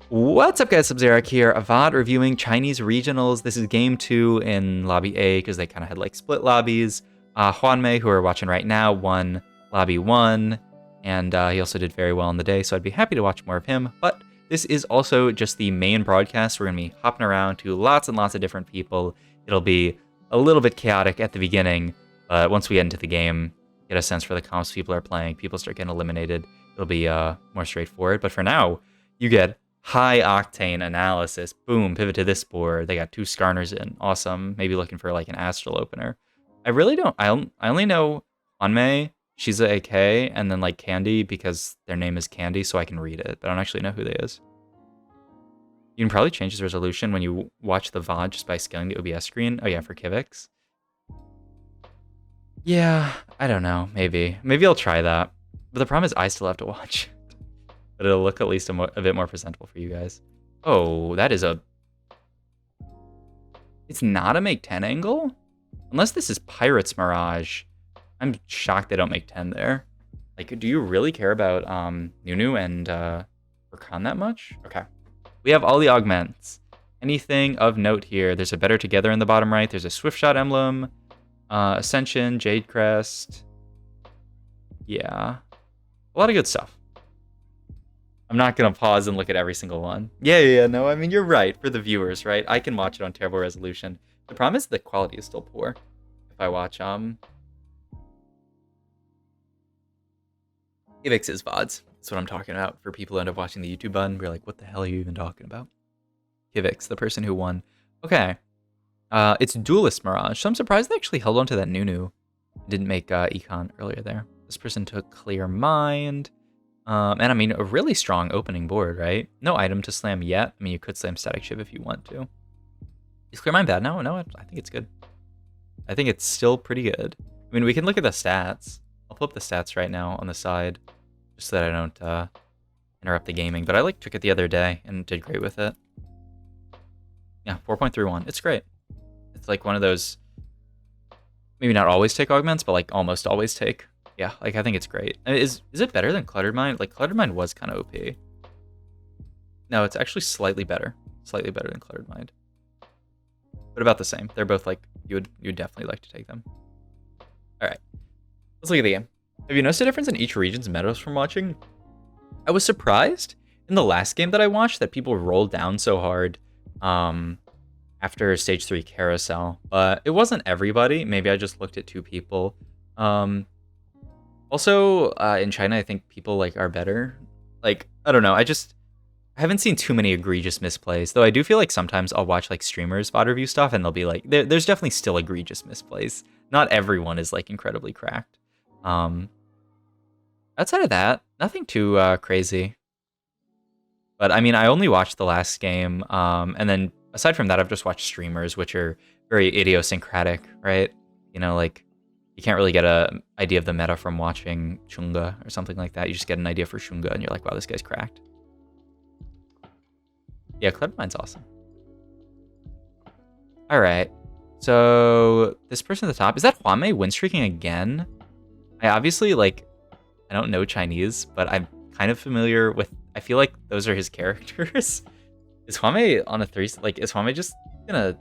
What's up, guys? Sub-Zero here, Avad reviewing Chinese regionals. This is game 2 in lobby A because they kind of had like split lobbies. Huanmie, who we're watching right now, won lobby 1, and he also did very well in the day, so I'd be happy to watch more of him. But this is also just the main broadcast. We're going to be hopping around to lots and lots of different people. It'll be a little bit chaotic at the beginning, but once we get into the game, get a sense for the comps people are playing, people start getting eliminated, it'll be more straightforward. But for now, you get high octane analysis. Boom, pivot to this board. They got 2 Skarners in. Awesome. Maybe looking for like an Astral opener. I really don't. I only know Huanmie, she's a AK, and then like Candy because their name is Candy, so I can read it. But I don't actually know who they is. You can probably change this resolution when you watch the VOD just by scaling the OBS screen. Oh yeah, for Kivix. Yeah, I don't know. Maybe I'll try that. But the problem is I still have to watch. But it'll look at least a bit more presentable for you guys. Oh, that is a... It's not a make 10 angle? Unless this is Pirates Mirage. I'm shocked they don't make 10 there. Like, do you really care about Nunu and Rakan that much? Okay. We have all the augments. Anything of note here? There's a Better Together in the bottom right. There's a Swift Shot emblem. Ascension, Jade Crest. Yeah. A lot of good stuff. I'm not going to pause and look at every single one. Yeah, no, I mean, you're right, for the viewers, right? I can watch it on terrible resolution. The problem is the quality is still poor. If I watch, Kivix's VODs. That's what I'm talking about. For people who end up watching the YouTube button, we're like, what the hell are you even talking about? Kivix, the person who won. Okay. It's Duelist Mirage, so I'm surprised they actually held on to that Nunu. Didn't make Econ earlier there. This person took Clear Mind. And I mean, a really strong opening board, right? No item to slam yet. I mean, you could slam Static Shiv if you want to. Is Clear Mind bad now? No, I think it's good. I think it's still pretty good. I mean, we can look at the stats. I'll pull up the stats right now on the side, just so that I don't interrupt the gaming. But I like took it the other day and did great with it. Yeah, 4.31. It's great. It's like one of those, maybe not always take augments, but like almost always take. Yeah, like I think it's great. Is it better than Cluttered Mind? Like Cluttered Mind was kind of OP. No, it's actually slightly better. Slightly better than Cluttered Mind. But about the same. They're both like, you'd definitely like to take them. Alright. Let's look at the game. Have you noticed a difference in each region's metas from watching? I was surprised in the last game that I watched that people rolled down so hard after Stage 3 Carousel. But it wasn't everybody. Maybe I just looked at 2 people. Also, in China, I think people like are better. Like, I don't know. I haven't seen too many egregious misplays. Though I do feel like sometimes I'll watch like streamers VOD review stuff and they'll be like, there's definitely still egregious misplays. Not everyone is like incredibly cracked. Outside of that, nothing too crazy. But I mean, I only watched the last game. And then aside from that, I've just watched streamers, which are very idiosyncratic, right? You know, like, you can't really get an idea of the meta from watching Chunga or something like that. You just get an idea for Chunga and you're like, wow, this guy's cracked. Yeah, Cluttered Mind's awesome. All right. So this person at the top, is that Huanmie win-streaking again? I obviously, like, I don't know Chinese, but I'm kind of familiar with, I feel like those are his characters. Is Huanmie on a 3, like, is Huanmie just gonna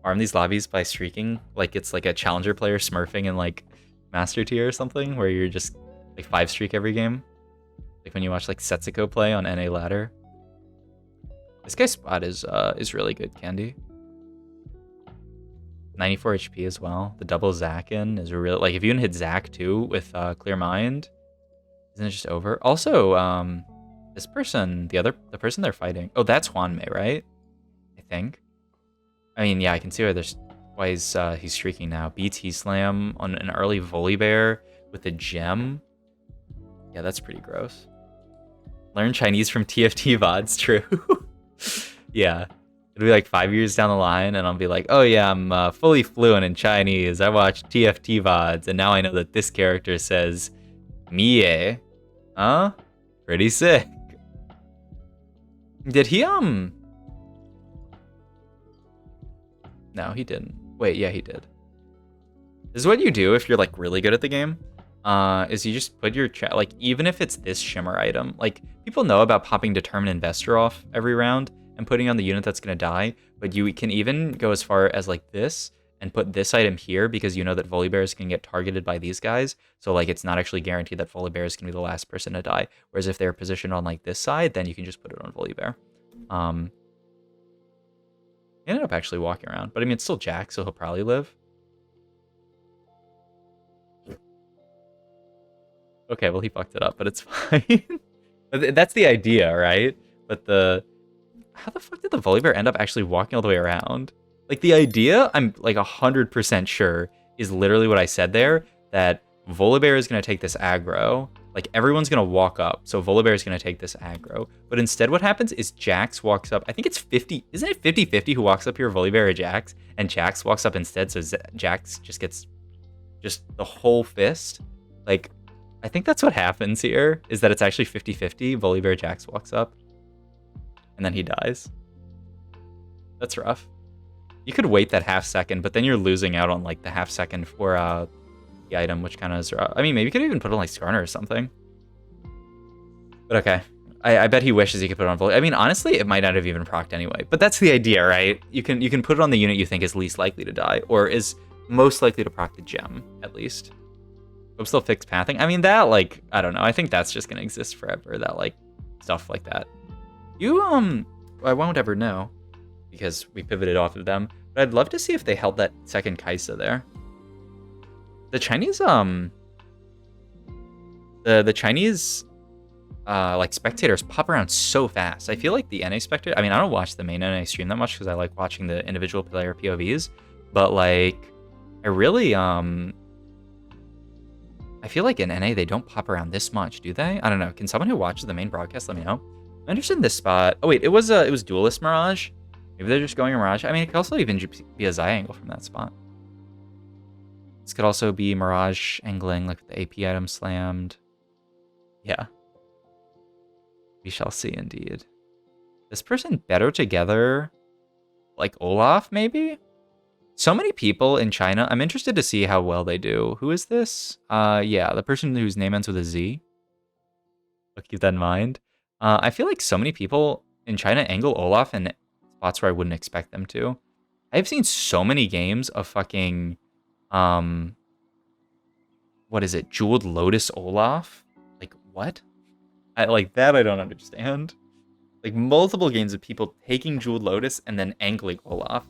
farm these lobbies by streaking like it's like a challenger player smurfing in like master tier or something, where you're just like 5 streak every game, like when you watch like Setsuko play on NA ladder? This guy's spot is really good. Candy, 94 HP as well. The double Zac in is really, like, if you can hit Zac too with Clear Mind, isn't it just over? Also, this person, the person they're fighting, oh, that's Huanmie, right? I think. I mean, yeah, I can see why he's streaking now. BT slam on an early Volibear with a gem. Yeah, that's pretty gross. Learn Chinese from TFT VODs, true. Yeah, it'll be like 5 years down the line, and I'll be like, oh yeah, I'm fully fluent in Chinese. I watch TFT VODs, and now I know that this character says Mie. Huh? Pretty sick. Did he, No, he didn't. Wait, yeah, he did. This is what you do if you're like really good at the game. is you just put your like, even if it's this shimmer item, like, people know about popping Determined Investor off every round and putting on the unit that's going to die, but you can even go as far as like this and put this item here because you know that Volibears can get targeted by these guys. So like, it's not actually guaranteed that Volibear is going to be the last person to die. Whereas if they're positioned on like this side, then you can just put it on Volibear. He ended up actually walking around, but I mean, it's still Jack, so he'll probably live. Okay, well, he fucked it up, but it's fine. That's the idea, right? But how the fuck did the Volibear end up actually walking all the way around? Like, the idea, I'm like 100% sure, is literally what I said there, that Volibear is going to take this aggro. Like, everyone's going to walk up, so Volibear is going to take this aggro. But instead what happens is Jax walks up. I think it's 50, isn't it 50-50 who walks up here, Volibear or Jax? And Jax walks up instead, so Jax just gets just the whole fist. Like, I think that's what happens here, is that it's actually 50-50. Volibear Jax walks up, and then he dies. That's rough. You could wait that half second, but then you're losing out on like the half second for the item, which kind of is rough. I mean, maybe you could even put on like Skarner or something. But okay. I bet he wishes he could put it on Volibear. I mean, honestly, it might not have even procced anyway. But that's the idea, right? You can put it on the unit you think is least likely to die, or is most likely to proc the gem, at least. Hope still fixed pathing. I mean, that, like, I don't know. I think that's just gonna exist forever. That, like, stuff like that. I won't ever know because we pivoted off of them. But I'd love to see if they held that second Kaisa there. The Chinese, the Chinese, like, spectators pop around so fast. I feel like the NA spectator, I mean, I don't watch the main NA stream that much because I like watching the individual player POVs. But, like, I really, I feel like in NA, they don't pop around this much, do they? I don't know. Can someone who watches the main broadcast let me know? I'm interested in this spot. Oh, wait, it was Duelist Mirage. Maybe they're just going a Mirage. I mean, it could also even be a Zai angle from that spot. This could also be Mirage angling, like with the AP item slammed. Yeah. We shall see, indeed. This person better together, like Olaf, maybe? So many people in China. I'm interested to see how well they do. Who is this? Yeah, the person whose name ends with a Z. I'll keep that in mind. I feel like so many people in China angle Olaf in spots where I wouldn't expect them to. I've seen so many games of fucking, what is it? Jeweled Lotus Olaf? Like, what? Like, that I don't understand. Like, multiple games of people taking Jeweled Lotus and then angling Olaf.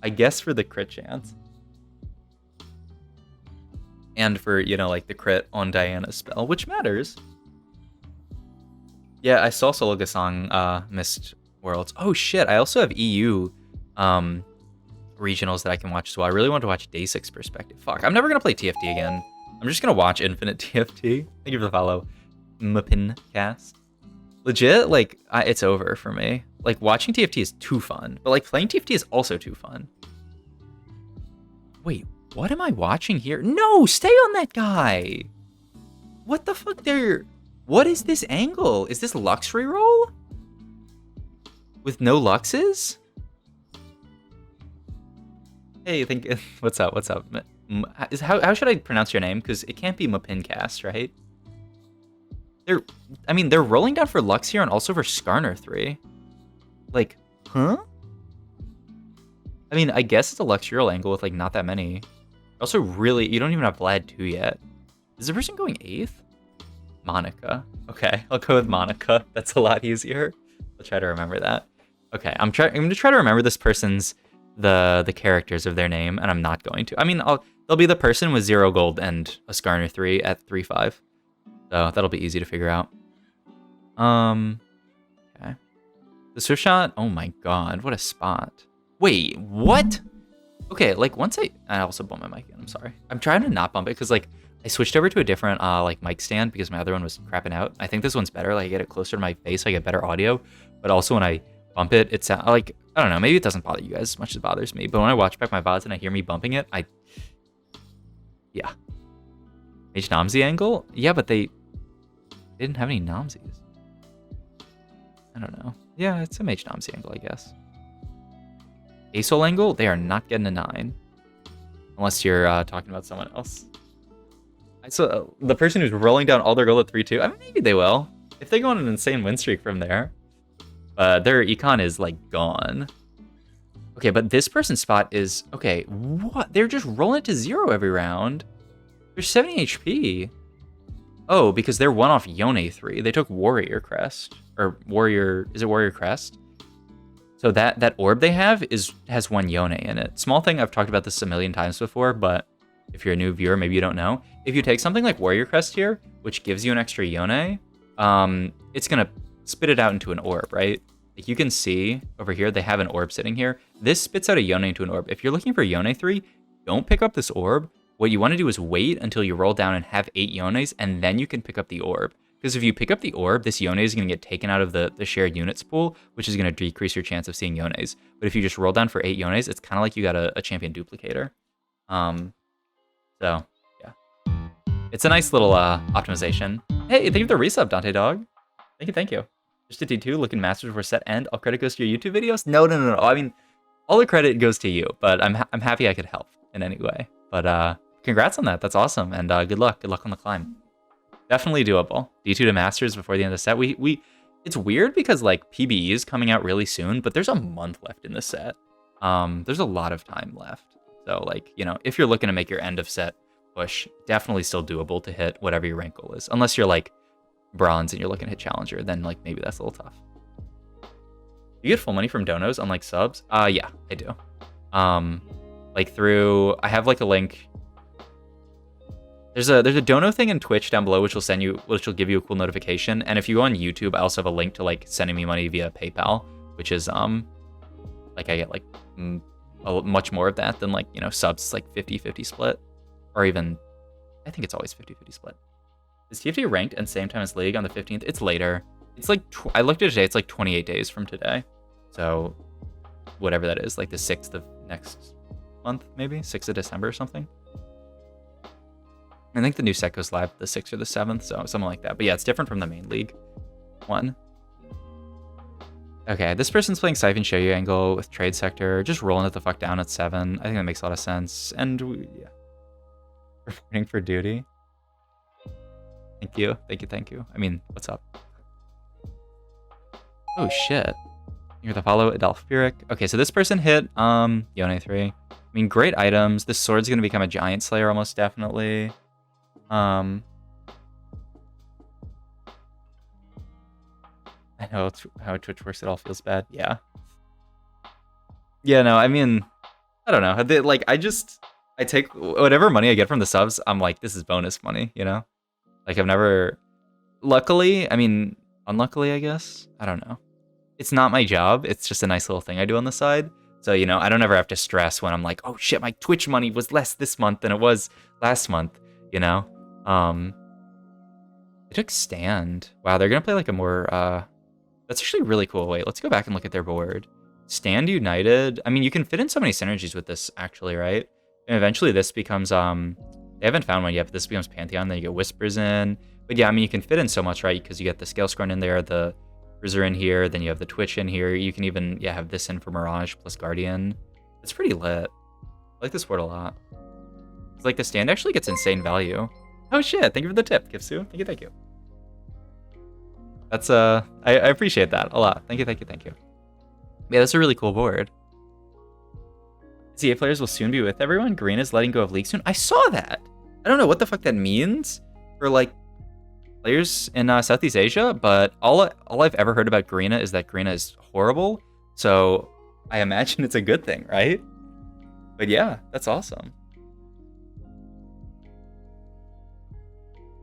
I guess for the crit chance. And for, you know, like the crit on Diana's spell, which matters. Yeah, I saw Solo Gasong missed Worlds. Oh shit, I also have EU regionals that I can watch as well. I really want to watch Day6 perspective. Fuck, I'm never gonna play TFT again. I'm just gonna watch Infinite TFT. Thank you for the follow. Mpincast. Legit, like, it's over for me. Like, watching TFT is too fun, but like playing TFT is also too fun. Wait, what am I watching here? No, stay on that guy. What the fuck? What is this angle? Is this Lux reroll? With no Luxes? Hey, what's up? What's up? How should I pronounce your name? Because it can't be Mpincast, right? They're rolling down for Lux here and also for Skarner 3. Like, huh? I mean, I guess it's a Lux reroll angle with like not that many. Also, really, you don't even have Vlad 2 yet. Is the person going 8th? Monica. Okay, I'll go with Monica. That's a lot easier. I'll try to remember that. Okay, I'm gonna try to remember this person's the characters of their name, and I'm not going to. I mean, they'll be the person with 0 gold and a Skarner 3 at 3-5. So that'll be easy to figure out. Okay. The Swift Shot, oh my god, what a spot. Wait, what? Okay, like once I also bumped my mic in, I'm sorry. I'm trying to not bump it because like I switched over to a different like mic stand because my other one was crapping out. I think this one's better, like I get it closer to my face, I get better audio. But also when I bump it, it's like, I don't know, maybe it doesn't bother you guys as much as it bothers me. But when I watch back my VODs and I hear me bumping it, yeah. Mage Namzi angle? Yeah, but they didn't have any Namzis. I don't know. Yeah, it's a Mage Namzi angle, I guess. Asol angle? They are not getting a 9. Unless you're talking about someone else. So the person who's rolling down all their gold at 3-2, I mean, maybe they will. If they go on an insane win streak from there. Their econ is, like, gone. Okay, but this person's spot is... Okay, what? They're just rolling it to 0 every round. They're 70 HP. Oh, because they're one off Yone 3. They took Warrior Crest. Or Warrior... Is it Warrior Crest? So that orb they have has 1 Yone in it. Small thing, I've talked about this a million times before, but if you're a new viewer, maybe you don't know. If you take something like Warrior Crest here, which gives you an extra Yone, it's going to spit it out into an orb, right? Like you can see over here, they have an orb sitting here. This spits out a Yone into an orb. If you're looking for Yone 3, don't pick up this orb. What you want to do is wait until you roll down and have 8 Yones, and then you can pick up the orb. Because if you pick up the orb, this Yone is going to get taken out of the shared units pool, which is going to decrease your chance of seeing Yones. But if you just roll down for 8 Yones, it's kind of like you got a champion duplicator. So, yeah. It's a nice little optimization. Hey, thank you for the resub, Dante Dog. Thank you. Just a D2, looking masters before set end. All credit goes to your YouTube videos? No. I mean, all the credit goes to you, but I'm happy I could help in any way. But congrats on that. That's awesome. And good luck. Good luck on the climb. Definitely doable. D2 to masters before the end of the set. It's weird because like PBE is coming out really soon, but there's a month left in the set. There's a lot of time left. So like, you know, if you're looking to make your end of set push, definitely still doable to hit whatever your rank goal is. Unless you're like bronze and you're looking to hit challenger, then like maybe that's a little tough. You get full money from donos unlike subs? Yeah, I do. Like through, I have like a link. There's a dono thing in Twitch down below which will give you a cool notification. And if you go on YouTube, I also have a link to like sending me money via PayPal, which is like I get like much more of that than like, you know, subs like 50-50 split, or even I think it's always 50-50 split. Is TFT ranked and same time as League on the 15th? It's later. It's like, I looked at it today, it's like 28 days from today. So whatever that is, like the 6th of next month, maybe? 6th of December or something. I think the new set goes live the 6th or the 7th, so something like that. But yeah, it's different from the main League one. Okay, this person's playing Siphon Shoyu Angle with Trade Sector, just rolling it the fuck down at 7. I think that makes a lot of sense. And yeah. Reporting for duty. Thank you. I mean, what's up? Oh shit. You're the follow Adolphuric. Okay, so this person hit Yone 3. I mean, great items. This sword's gonna become a giant slayer almost definitely. I know how Twitch works, it all feels bad. Yeah. Yeah, no, I mean, I don't know. Like I take whatever money I get from the subs, I'm like, this is bonus money, you know? Like I've never, luckily, I mean, unluckily, I guess. I don't know. It's not my job. It's just a nice little thing I do on the side. So, you know, I don't ever have to stress when I'm like, oh shit, my Twitch money was less this month than it was last month, you know? They took stand. Wow, they're gonna play like a more, that's actually really cool. Wait, let's go back and look at their board. Stand United. I mean, you can fit in so many synergies with this actually, right? And eventually this becomes, they haven't found one yet, but this becomes Pantheon, then you get Whispers in. But yeah, I mean, you can fit in so much, right? Because you get the Scale Scorn in there, the Bruiser in here, then you have the Twitch in here. You can even, yeah, have this in for Mirage plus Guardian. It's pretty lit. I like this board a lot. It's like the stand actually gets insane value. Oh shit, thank you for the tip, Kipsu. Thank you. That's, I appreciate that a lot. Thank you. Yeah, that's a really cool board. CA players will soon be with everyone. Green is letting go of League soon. I saw that. I don't know what the fuck that means for like players in Southeast Asia, but all I've ever heard about Garena is that Garena is horrible. So I imagine it's a good thing, right? But yeah, that's awesome.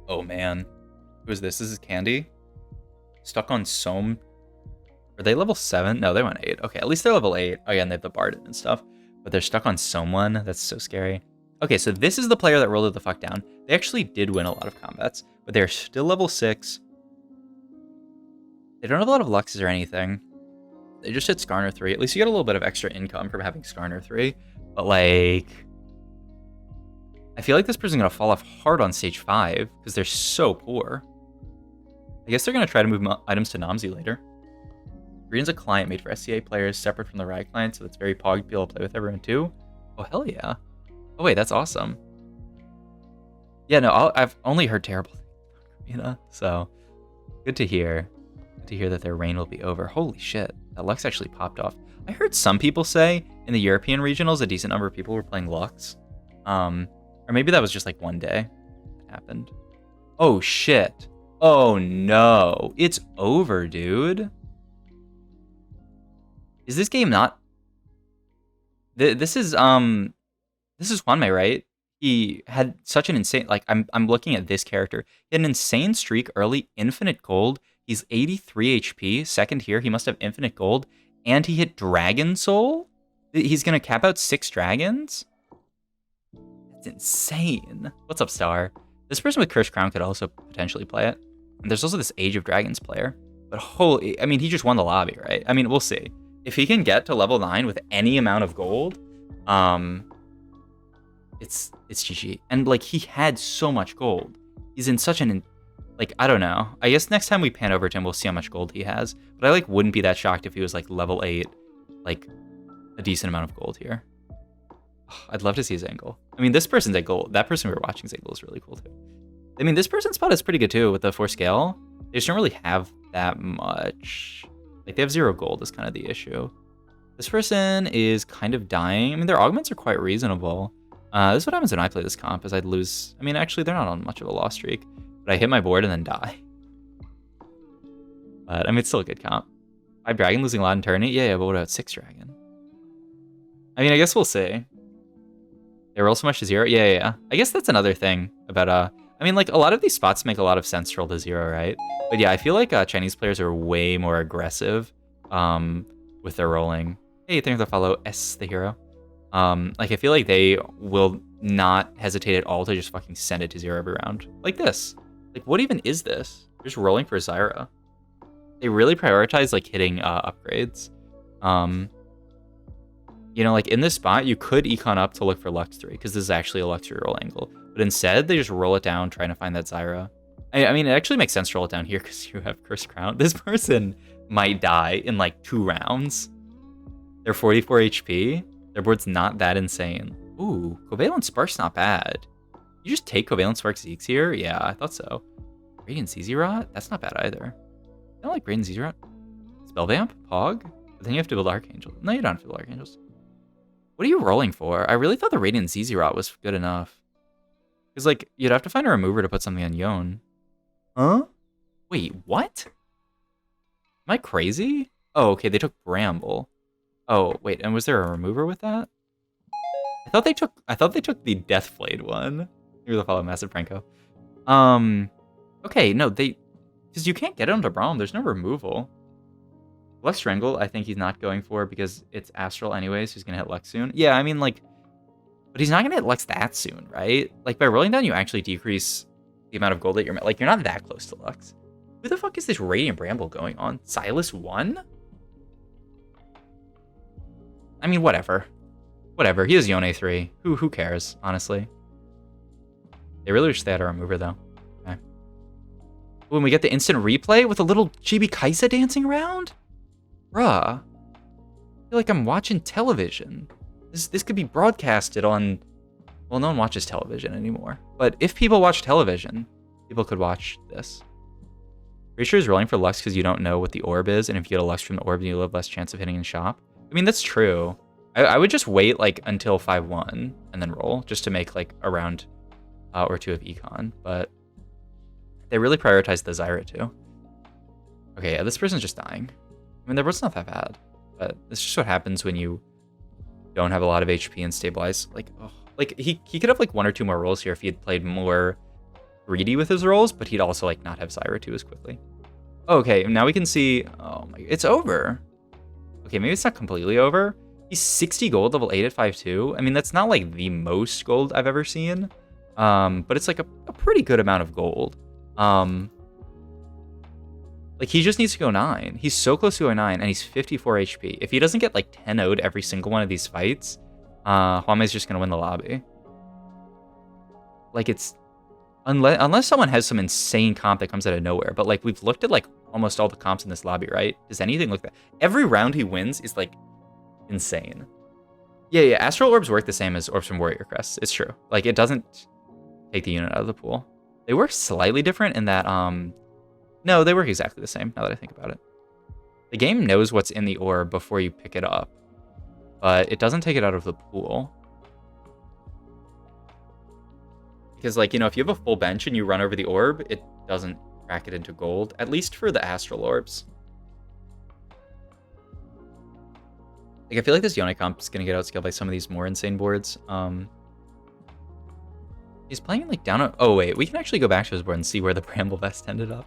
Oh man, who is this? This is Candy. Stuck on Sohm. Are they level 7? No, they went 8. Okay, at least they're level 8. Oh yeah, and they have the Bard and stuff. But they're stuck on someone. That's so scary. Okay, so this is the player that rolled it the fuck down. They actually did win a lot of combats, but they're still level 6. They don't have a lot of Luxes or anything. They just hit Skarner 3. At least you get a little bit of extra income from having Skarner 3. But like, I feel like this person's gonna fall off hard on stage 5 because they're so poor. I guess they're gonna try to move items to Namzi later. Green's a client made for SCA players separate from the Riot client, so it's very pog to be able to play with everyone too. Oh, hell yeah. Oh, wait, that's awesome. Yeah, no, I've only heard terrible things, so good to hear. Good to hear that their reign will be over. Holy shit, that Lux actually popped off. I heard some people say in the European regionals, a decent number of people were playing Lux. Or maybe that was just like one day that happened. Oh shit. Oh no, it's over, dude. Is this game not? This is Huanmie, right? He had such an insane, like, I'm looking at this character. He had an insane streak early, infinite gold. He's 83 HP. Second here, he must have infinite gold. And he hit Dragon Soul? He's gonna cap out 6 dragons? That's insane. What's up, Star? This person with Cursed Crown could also potentially play it. And there's also this Age of Dragons player. But holy, I mean, he just won the lobby, right? I mean, we'll see. If he can get to level 9 with any amount of gold, it's GG. And like, he had so much gold. He's in such an, like, I don't know. I guess next time we pan over to him, we'll see how much gold he has. But I like wouldn't be that shocked if he was like level 8, like a decent amount of gold here. Oh, I'd love to see his angle. I mean, this person's angle, that person we were watching's angle is really cool too. I mean, this person's spot is pretty good too with the 4 scale. They just don't really have that much. Like, they have 0 gold is kind of the issue. This person is kind of dying. I mean, their augments are quite reasonable. This is what happens when I play this comp, is I'd lose. I mean, actually, they're not on much of a loss streak, but I hit my board and then die. But, I mean, it's still a good comp. 5 dragon, losing a lot in tourney? Yeah, but what about 6 dragon? I mean, I guess we'll see. They roll so much to 0? Yeah. I guess that's another thing about, I mean, like, a lot of these spots make a lot of sense to roll to 0, right? But yeah, I feel like Chinese players are way more aggressive with their rolling. Hey, thank you for the follow, S the hero. Like, I feel like they will not hesitate at all to just fucking send it to 0 every round. Like this. Like, what even is this? They're just rolling for Zyra. They really prioritize, like, hitting upgrades. You know, like, in this spot, you could econ up to look for Lux 3, because this is actually a Lux reroll angle. But instead, they just roll it down, trying to find that Zyra. I mean, it actually makes sense to roll it down here, because you have Cursed Crown. This person might die in, like, 2 rounds. They're 44 HP. Their board's not that insane. Ooh, Covalent Spark's not bad. You just take Covalent Spark Zeeks here? Yeah, I thought so. Radiant CZ Rot? That's not bad either. I don't like Radiant CZ Rot. Spellvamp? Pog? But then you have to build Archangel. No, you don't have to build Archangels. What are you rolling for? I really thought the Radiant ZZ Rot was good enough. Because, like, you'd have to find a remover to put something on Yon. Huh? Wait, what? Am I crazy? Oh, okay, they took Bramble. Oh, wait, and was there a remover with that? I thought they took the Deathblade one. You're the follow Massive Franco. Okay, no, because you can't get him to Braum, there's no removal. Lux Strangle, I think he's not going for because it's Astral anyways, who's gonna hit Lux soon. Yeah, I mean, like, but he's not gonna hit Lux that soon, right? Like, by rolling down, you actually decrease the amount of gold that you're not that close to Lux. Who the fuck is this Radiant Bramble going on? Silas 1? I mean, whatever. Whatever, he has Yone 3. Who cares, honestly? They really wish they had a remover, though. Okay. Ooh, and we get the instant replay with a little Chibi Kaisa dancing around? Bruh. I feel like I'm watching television. This could be broadcasted on... Well, no one watches television anymore. But if people watch television, people could watch this. Pretty sure he's rolling for Lux because you don't know what the orb is, and if you get a Lux from the orb, then you have less chance of hitting in shop. I mean, that's true. I would just wait, like, until 5-1 and then roll, just to make, like, a round or 2 of econ. But they really prioritize the Zyra, too. Okay, yeah, this person's just dying. I mean, their board's not that bad, but it's just what happens when you don't have a lot of HP and stabilize. Like, oh, like he could have, like, 1 or 2 more rolls here if he had played more greedy with his rolls, but he'd also, like, not have Zyra 2 as quickly. Okay, now we can see... Oh, my... It's over. Okay, maybe it's not completely over. He's 60 gold, level 8 at 5-2. I mean, that's not, like, the most gold I've ever seen. But it's, like, a pretty good amount of gold. Like, he just needs to go 9. He's so close to going 9, and he's 54 HP. If he doesn't get, like, 10 0'd every single one of these fights, Huanmie's just going to win the lobby. Like, it's... Unless someone has some insane comp that comes out of nowhere. But, like, we've looked at, like, almost all the comps in this lobby, right? Does anything look that? Every round he wins is, like, insane. Yeah, Astral Orbs work the same as Orbs from Warrior Crests. It's true. Like, it doesn't... take the unit out of the pool. They work slightly different in that, no, they work exactly the same now that I think about it. The game knows what's in the orb before you pick it up, but it doesn't take it out of the pool. Because, like, you know, if you have a full bench and you run over the orb, it doesn't crack it into gold, at least for the astral orbs. Like, I feel like this Yone comp's gonna get outscaled by some of these more insane boards. He's playing, like, down... Oh, wait, we can actually go back to his board and see where the Bramble Vest ended up.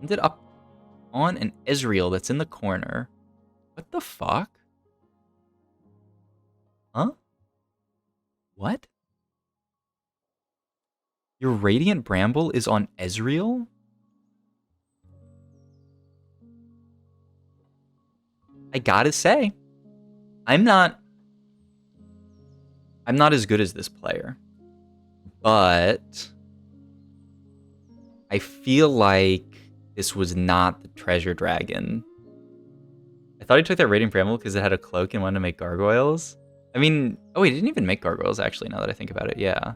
Ended up on an Ezreal that's in the corner. What the fuck? Huh? What? Your Radiant Bramble is on Ezreal? I gotta say, I'm not as good as this player, but I feel like this was not the Treasure Dragon. I thought he took that Radiant Bramble because it had a cloak and wanted to make gargoyles. I mean, oh, he didn't even make gargoyles, actually, now that I think about it. Yeah.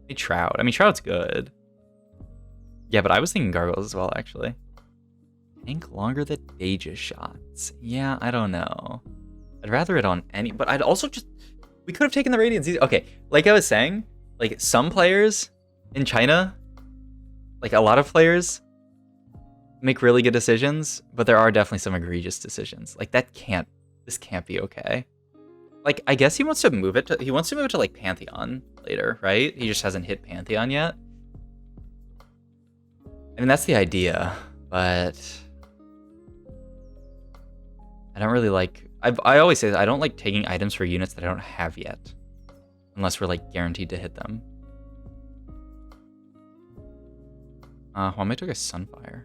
He Trout. I mean, Trout's good. Yeah, but I was thinking gargoyles as well, actually. Tank longer than Deja shots. Yeah, I don't know. I'd rather it on any... But I'd also just... We could have taken the Radiance easy. Okay, like I was saying, like, some players in China, like, a lot of players make really good decisions, but there are definitely some egregious decisions. Like, this can't be okay. Like, I guess he wants to move it to, like, Pantheon later, right? He just hasn't hit Pantheon yet. I mean, that's the idea, but I don't really like... I always say that I don't like taking items for units that I don't have yet, unless we're, like, guaranteed to hit them. Huanmie took a Sunfire.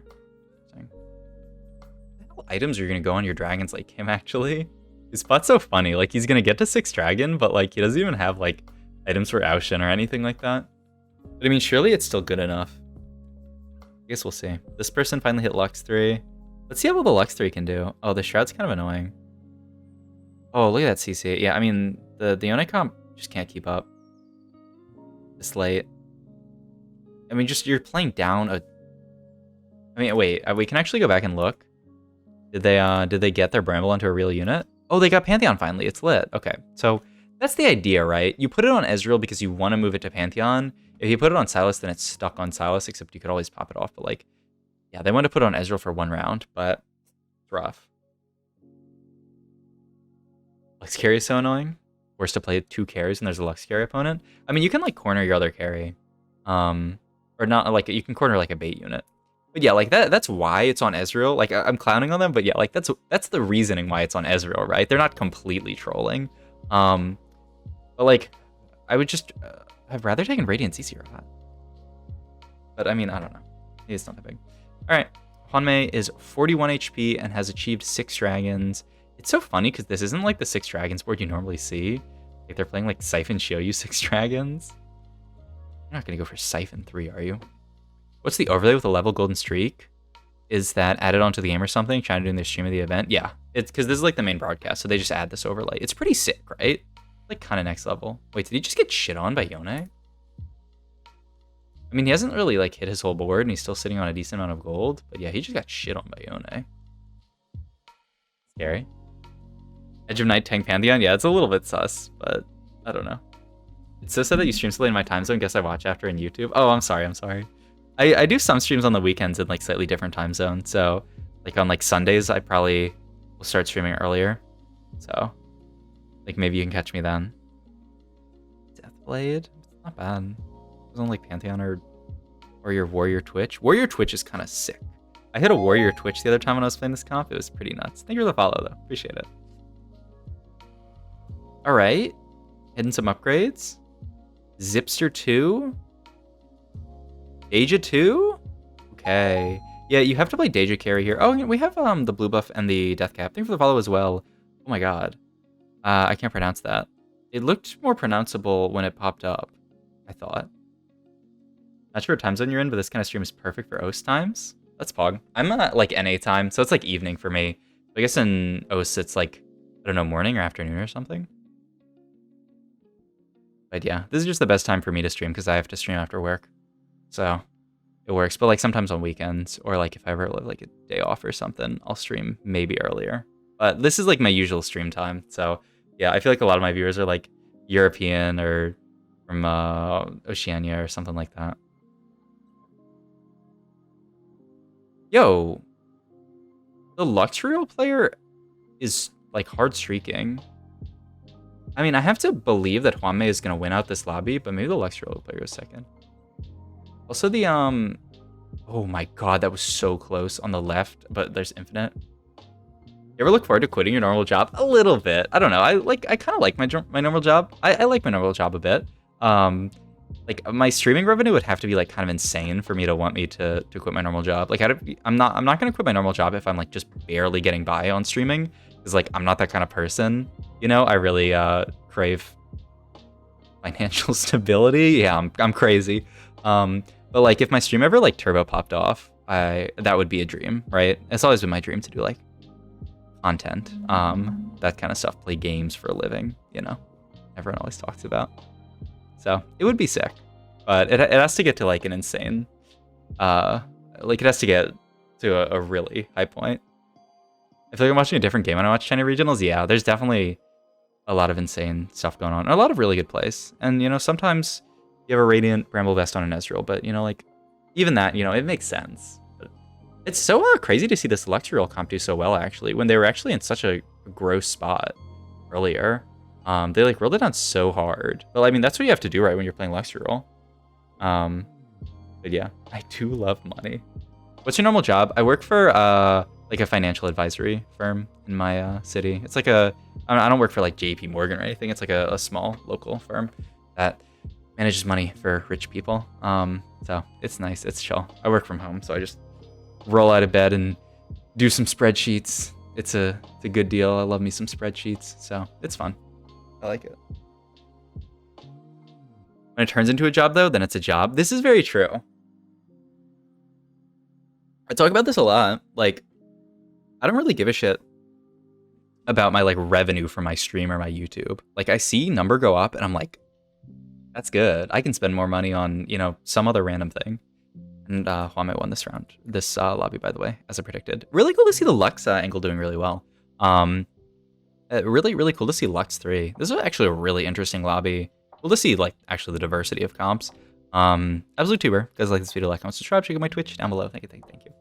What items are going to go on your dragons like him, actually? His spot's so funny. Like, he's going to get to 6 dragon, but, like, he doesn't even have, like, items for Aushin or anything like that. But, I mean, surely it's still good enough. I guess we'll see. This person finally hit Lux 3. Let's see how well the Lux 3 can do. Oh, the Shroud's kind of annoying. Oh, look at that CC. Yeah, I mean, the Yone comp just can't keep up this late. I mean, just, you're playing down a... I mean, wait, we can actually go back and look. Did they get their Bramble onto a real unit? Oh, they got Pantheon finally. It's lit. Okay, so that's the idea, right? You put it on Ezreal because you want to move it to Pantheon. If you put it on Sylas, then it's stuck on Sylas, except you could always pop it off. But, like, yeah, they want to put it on Ezreal for 1 round, but it's rough. Lux carry is so annoying. Forced to play 2 carries and there's a Lux carry opponent. I mean, you can, like, corner your other carry. Or not, like, you can corner, like, a bait unit. But yeah, like, that's why it's on Ezreal. Like, I'm clowning on them, but yeah, like, that's the reasoning why it's on Ezreal, right? They're not completely trolling. But, like, I would just... I've rather taken Radiance easier or that. But, I mean, I don't know. It's not that big. Alright. Huanmie is 41 HP and has achieved 6 dragons. It's so funny because this isn't, like, the 6 dragons board you normally see. Like, they're playing, like, Siphon Shioyu 6 dragons. You're not going to go for Siphon 3, are you? What's the overlay with a level golden streak? Is that added onto the game or something? Trying to do their stream of the event? Yeah, it's because this is like the main broadcast, so they just add this overlay. It's pretty sick, right? Like, kind of next level. Wait, did he just get shit on by Yone? I mean, he hasn't really, like, hit his whole board, and he's still sitting on a decent amount of gold. But yeah, he just got shit on by Yone. Scary. Edge of Night tank Pantheon? Yeah, it's a little bit sus, but I don't know. It's so sad that you stream so late in my time zone. Guess I watch after in YouTube. Oh, I'm sorry. I do some streams on the weekends in, like, slightly different time zones. So, like, on, like, Sundays, I probably will start streaming earlier. So, like, maybe you can catch me then. Deathblade? It's not bad. It wasn't, like, Pantheon or your Warrior Twitch. Warrior Twitch is kind of sick. I hit a Warrior Twitch the other time when I was playing this comp. It was pretty nuts. Thank you for the follow, though. Appreciate it. All right. Hitting some upgrades. Zipster 2. Deja 2? Okay. Yeah, you have to play Deja carry here. Oh, we have the blue buff and the death cap. Thank you for the follow as well. Oh my god. I can't pronounce that. It looked more pronounceable when it popped up, I thought. Not sure what time zone you're in, but this kind of stream is perfect for OS times. That's Pog. I'm at, like, NA time, so it's, like, evening for me. I guess in OS it's, like, I don't know, morning or afternoon or something. But yeah, this is just the best time for me to stream because I have to stream after work. So it works. But like sometimes on weekends or like if I ever have like a day off or something, I'll stream maybe earlier. But this is like my usual stream time. So yeah, I feel like a lot of my viewers are like European or from Oceania or something like that. Yo, the Luxurial player is like hard streaking. I mean, I have to believe that Huanmie is gonna win out this lobby, but maybe the Luxurial player is second. Also the oh my god, that was so close on the left, but there's infinite. You ever look forward to quitting your normal job? A little bit. I don't know. I kind of like my normal job. I like my normal job a bit. Like my streaming revenue would have to be like kind of insane for me to want me to quit my normal job. Like I'm not gonna quit my normal job if I'm like just barely getting by on streaming, because like I'm not that kind of person. You know, I really crave financial stability. Yeah, I'm crazy. But like if my stream ever like turbo popped off, that would be a dream, right? It's always been my dream to do like content, that kind of stuff, play games for a living, you know, everyone always talks about. So it would be sick, but it has to get to like an insane, like it has to get to a really high point. I feel like I'm watching a different game when I watch China regionals. Yeah, there's definitely a lot of insane stuff going on, and a lot of really good plays. And you know, sometimes you have a Radiant, Bramble Vest on an Ezreal, but you know, like even that, you know, it makes sense. But it's so crazy to see this Luxurial comp do so well, actually, when they were actually in such a gross spot earlier. They like rolled it down so hard. But I mean, that's what you have to do, right, when you're playing Luxurial. But yeah, I do love money. What's your normal job? I work for like a financial advisory firm in my city. It's like I don't work for like JP Morgan or anything. It's like a small local firm that manages money for rich people. So it's nice. It's chill. I work from home, so I just roll out of bed and do some spreadsheets. It's a good deal. I love me some spreadsheets, so it's fun. I like it. When it turns into a job, though, then it's a job. This is very true. I talk about this a lot. Like, I don't really give a shit about my like revenue from my stream or my YouTube. Like, I see number go up, and I'm like, that's good. I can spend more money on, you know, some other random thing. And Huanmie won this round, this lobby, by the way, as I predicted. Really cool to see the Lux angle doing really well. Really, really cool to see Lux 3. This is actually a really interesting lobby. Cool to see, like, actually the diversity of comps. Absolute Tuber. If you guys like this video, like, comment, subscribe, check out my Twitch down below. Thank you.